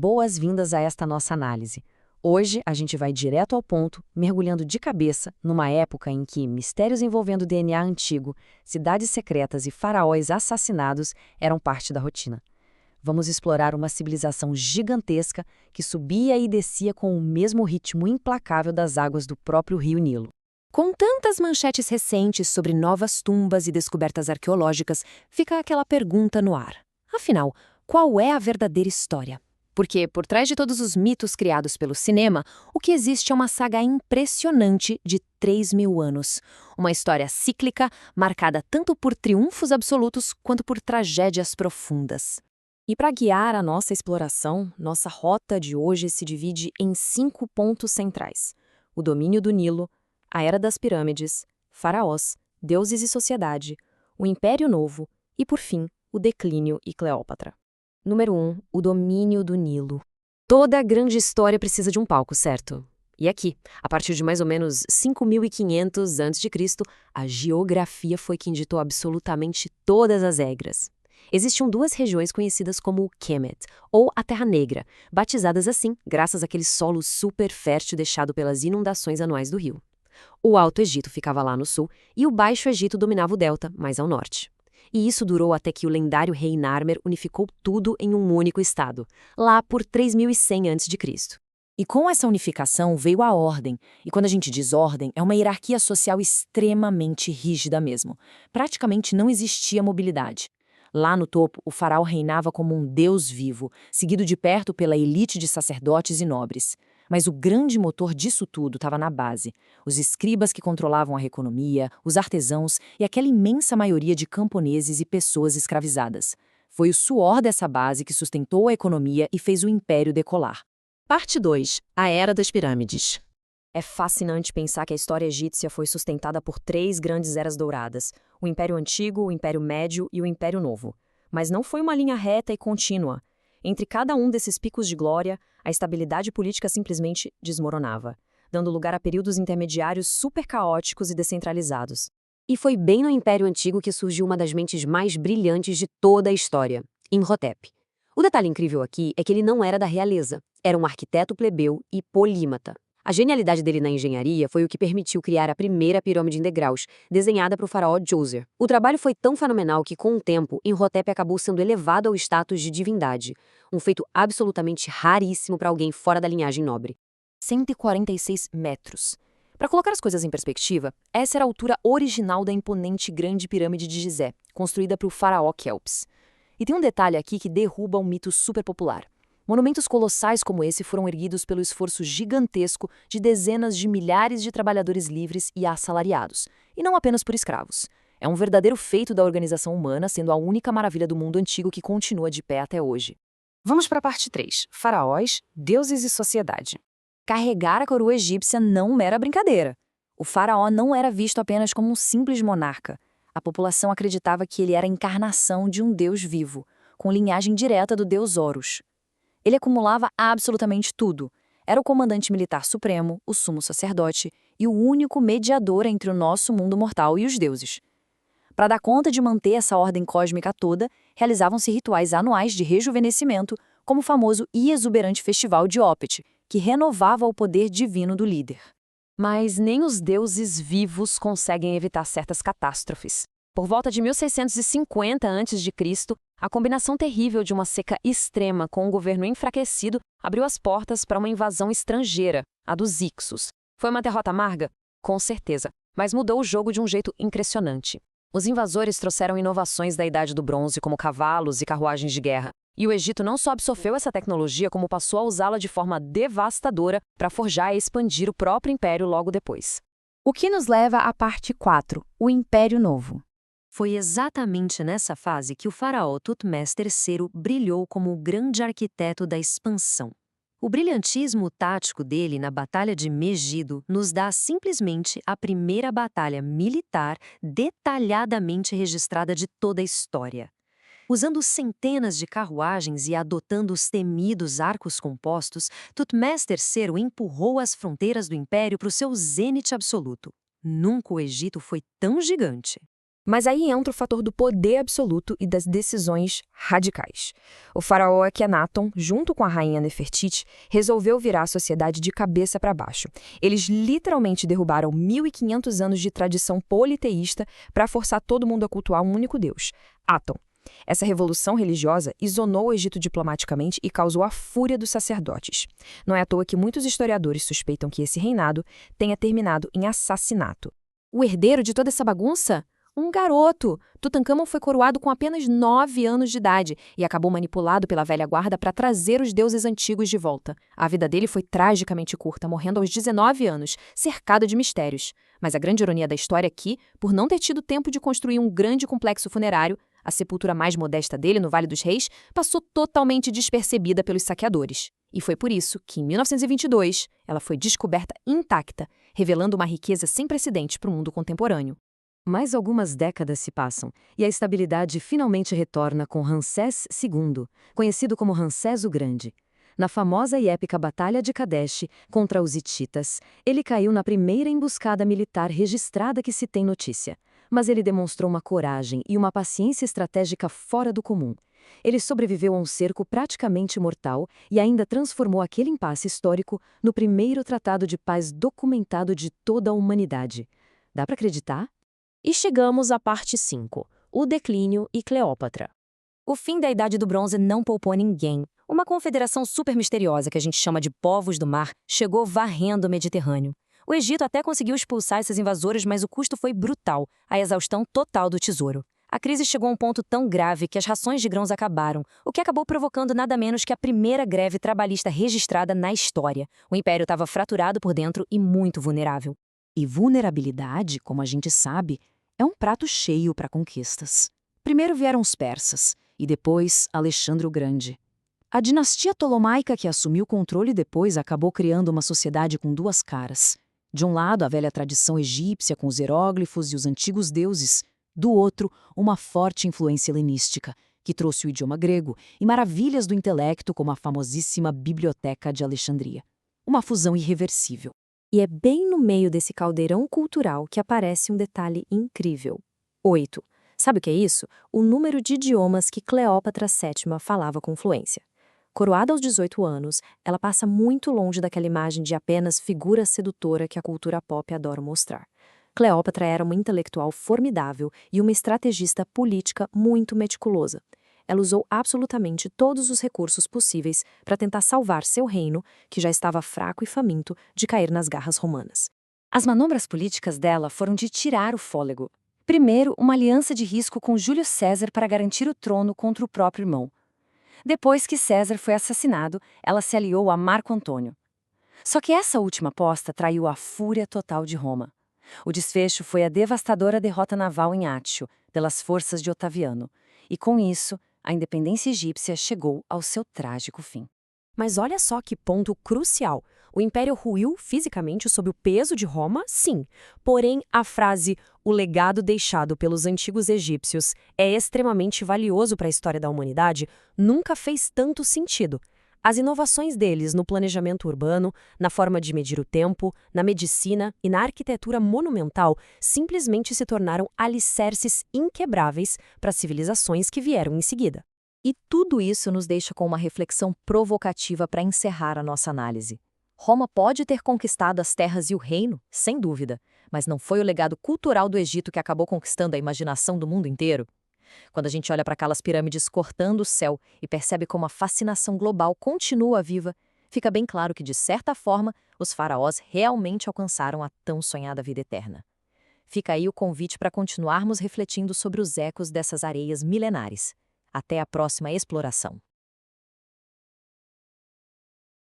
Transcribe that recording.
boas-vindas a esta nossa análise. Hoje a gente vai direto ao ponto, mergulhando de cabeça numa época em que mistérios envolvendo DNA antigo, cidades secretas e faraós assassinados eram parte da rotina. Vamos explorar uma civilização gigantesca que subia e descia com o mesmo ritmo implacável das águas do próprio rio Nilo. Com tantas manchetes recentes sobre novas tumbas e descobertas arqueológicas, fica aquela pergunta no ar. Afinal, qual é a verdadeira história? Porque, por trás de todos os mitos criados pelo cinema, o que existe é uma saga impressionante de 3.000 anos. Uma história cíclica, marcada tanto por triunfos absolutos quanto por tragédias profundas. E para guiar a nossa exploração, nossa rota de hoje se divide em 5 pontos centrais: o domínio do Nilo, a Era das Pirâmides, faraós, deuses e sociedade, o Império Novo e, por fim, o declínio e Cleópatra. Número 1. O domínio do Nilo. Toda grande história precisa de um palco, certo? E aqui, a partir de mais ou menos 5.500 a.C., a geografia foi quem ditou absolutamente todas as regras. Existiam 2 regiões conhecidas como o Kemet, ou a Terra Negra, batizadas assim graças àquele solo super fértil deixado pelas inundações anuais do rio. O Alto Egito ficava lá no sul e o Baixo Egito dominava o delta, mais ao norte. E isso durou até que o lendário rei Narmer unificou tudo em um único estado, lá por 3.100 a.C. E com essa unificação veio a ordem, e quando a gente diz ordem, é uma hierarquia social extremamente rígida mesmo. Praticamente não existia mobilidade. Lá no topo, o faraó reinava como um deus vivo, seguido de perto pela elite de sacerdotes e nobres. Mas o grande motor disso tudo estava na base. Os escribas que controlavam a economia, os artesãos e aquela imensa maioria de camponeses e pessoas escravizadas. Foi o suor dessa base que sustentou a economia e fez o império decolar. Parte 2. A Era das Pirâmides. É fascinante pensar que a história egípcia foi sustentada por 3 grandes eras douradas: o Império Antigo, o Império Médio e o Império Novo. Mas não foi uma linha reta e contínua. Entre cada um desses picos de glória, a estabilidade política simplesmente desmoronava, dando lugar a períodos intermediários super caóticos e descentralizados. E foi bem no Império Antigo que surgiu uma das mentes mais brilhantes de toda a história, Imhotep. O detalhe incrível aqui é que ele não era da realeza, era um arquiteto plebeu e polímata. A genialidade dele na engenharia foi o que permitiu criar a primeira pirâmide em degraus, desenhada para o faraó Djoser. O trabalho foi tão fenomenal que, com o tempo, Imhotep acabou sendo elevado ao status de divindade, um feito absolutamente raríssimo para alguém fora da linhagem nobre. 146 metros. Para colocar as coisas em perspectiva, essa era a altura original da imponente Grande Pirâmide de Gizé, construída para o faraó Kelps. E tem um detalhe aqui que derruba um mito super popular. Monumentos colossais como esse foram erguidos pelo esforço gigantesco de dezenas de milhares de trabalhadores livres e assalariados, e não apenas por escravos. É um verdadeiro feito da organização humana, sendo a única maravilha do mundo antigo que continua de pé até hoje. Vamos para a parte 3. Faraós, deuses e sociedade. Carregar a coroa egípcia não era brincadeira. O faraó não era visto apenas como um simples monarca. A população acreditava que ele era a encarnação de um deus vivo, com linhagem direta do deus Horus. Ele acumulava absolutamente tudo. Era o comandante militar supremo, o sumo sacerdote e o único mediador entre o nosso mundo mortal e os deuses. Para dar conta de manter essa ordem cósmica toda, realizavam-se rituais anuais de rejuvenescimento, como o famoso e exuberante festival de Opet, que renovava o poder divino do líder. Mas nem os deuses vivos conseguem evitar certas catástrofes. Por volta de 1650 a.C., a combinação terrível de uma seca extrema com um governo enfraquecido abriu as portas para uma invasão estrangeira, a dos Ixos. Foi uma derrota amarga? Com certeza, mas mudou o jogo de um jeito impressionante. Os invasores trouxeram inovações da Idade do Bronze, como cavalos e carruagens de guerra. E o Egito não só absorveu essa tecnologia, como passou a usá-la de forma devastadora para forjar e expandir o próprio império logo depois. O que nos leva à parte 4, o Império Novo. Foi exatamente nessa fase que o faraó Tutmés III brilhou como o grande arquiteto da expansão. O brilhantismo tático dele na Batalha de Megido nos dá simplesmente a primeira batalha militar detalhadamente registrada de toda a história. Usando centenas de carruagens e adotando os temidos arcos compostos, Tutmés III empurrou as fronteiras do império para o seu zênite absoluto. Nunca o Egito foi tão gigante. Mas aí entra o fator do poder absoluto e das decisões radicais. O faraó Akhenaton, junto com a rainha Nefertiti, resolveu virar a sociedade de cabeça para baixo. Eles literalmente derrubaram 1.500 anos de tradição politeísta para forçar todo mundo a cultuar um único deus, Aton. Essa revolução religiosa isonou o Egito diplomaticamente e causou a fúria dos sacerdotes. Não é à toa que muitos historiadores suspeitam que esse reinado tenha terminado em assassinato. O herdeiro de toda essa bagunça? Um garoto! Tutankhamon foi coroado com apenas 9 anos de idade e acabou manipulado pela velha guarda para trazer os deuses antigos de volta. A vida dele foi tragicamente curta, morrendo aos 19 anos, cercado de mistérios. Mas a grande ironia da história é que, por não ter tido tempo de construir um grande complexo funerário, a sepultura mais modesta dele, no Vale dos Reis, passou totalmente despercebida pelos saqueadores. E foi por isso que, em 1922, ela foi descoberta intacta, revelando uma riqueza sem precedentes para o mundo contemporâneo. Mais algumas décadas se passam, e a estabilidade finalmente retorna com Ramsés II, conhecido como Ramsés o Grande. Na famosa e épica Batalha de Kadesh contra os hititas, ele caiu na primeira emboscada militar registrada que se tem notícia. Mas ele demonstrou uma coragem e uma paciência estratégica fora do comum. Ele sobreviveu a um cerco praticamente mortal e ainda transformou aquele impasse histórico no primeiro tratado de paz documentado de toda a humanidade. Dá para acreditar? E chegamos à parte 5, o declínio e Cleópatra. O fim da Idade do Bronze não poupou ninguém. Uma confederação super misteriosa que a gente chama de povos do mar chegou varrendo o Mediterrâneo. O Egito até conseguiu expulsar esses invasores, mas o custo foi brutal, a exaustão total do tesouro. A crise chegou a um ponto tão grave que as rações de grãos acabaram, o que acabou provocando nada menos que a primeira greve trabalhista registrada na história. O império estava fraturado por dentro e muito vulnerável. E vulnerabilidade, como a gente sabe, é um prato cheio para conquistas. Primeiro vieram os persas, e depois Alexandre o Grande. A dinastia Ptolomaica que assumiu o controle depois acabou criando uma sociedade com duas caras. De um lado, a velha tradição egípcia com os hieróglifos e os antigos deuses. Do outro, uma forte influência helenística, que trouxe o idioma grego e maravilhas do intelecto como a famosíssima Biblioteca de Alexandria. Uma fusão irreversível. E é bem no meio desse caldeirão cultural que aparece um detalhe incrível. 8. Sabe o que é isso? O número de idiomas que Cleópatra VII falava com fluência. Coroada aos 18 anos, ela passa muito longe daquela imagem de apenas figura sedutora que a cultura pop adora mostrar. Cleópatra era uma intelectual formidável e uma estrategista política muito meticulosa. Ela usou absolutamente todos os recursos possíveis para tentar salvar seu reino, que já estava fraco e faminto de cair nas garras romanas. As manobras políticas dela foram de tirar o fôlego. Primeiro, uma aliança de risco com Júlio César para garantir o trono contra o próprio irmão. Depois que César foi assassinado, ela se aliou a Marco Antônio. Só que essa última aposta traiu a fúria total de Roma. O desfecho foi a devastadora derrota naval em Átio, pelas forças de Otaviano. E com isso, a independência egípcia chegou ao seu trágico fim. Mas olha só que ponto crucial. O Império ruiu fisicamente sob o peso de Roma, sim. Porém, a frase "o legado deixado pelos antigos egípcios é extremamente valioso para a história da humanidade" nunca fez tanto sentido. As inovações deles no planejamento urbano, na forma de medir o tempo, na medicina e na arquitetura monumental simplesmente se tornaram alicerces inquebráveis para civilizações que vieram em seguida. E tudo isso nos deixa com uma reflexão provocativa para encerrar a nossa análise. Roma pode ter conquistado as terras e o reino, sem dúvida, mas não foi o legado cultural do Egito que acabou conquistando a imaginação do mundo inteiro? Quando a gente olha para aquelas pirâmides cortando o céu e percebe como a fascinação global continua viva, fica bem claro que, de certa forma, os faraós realmente alcançaram a tão sonhada vida eterna. Fica aí o convite para continuarmos refletindo sobre os ecos dessas areias milenares. Até a próxima exploração.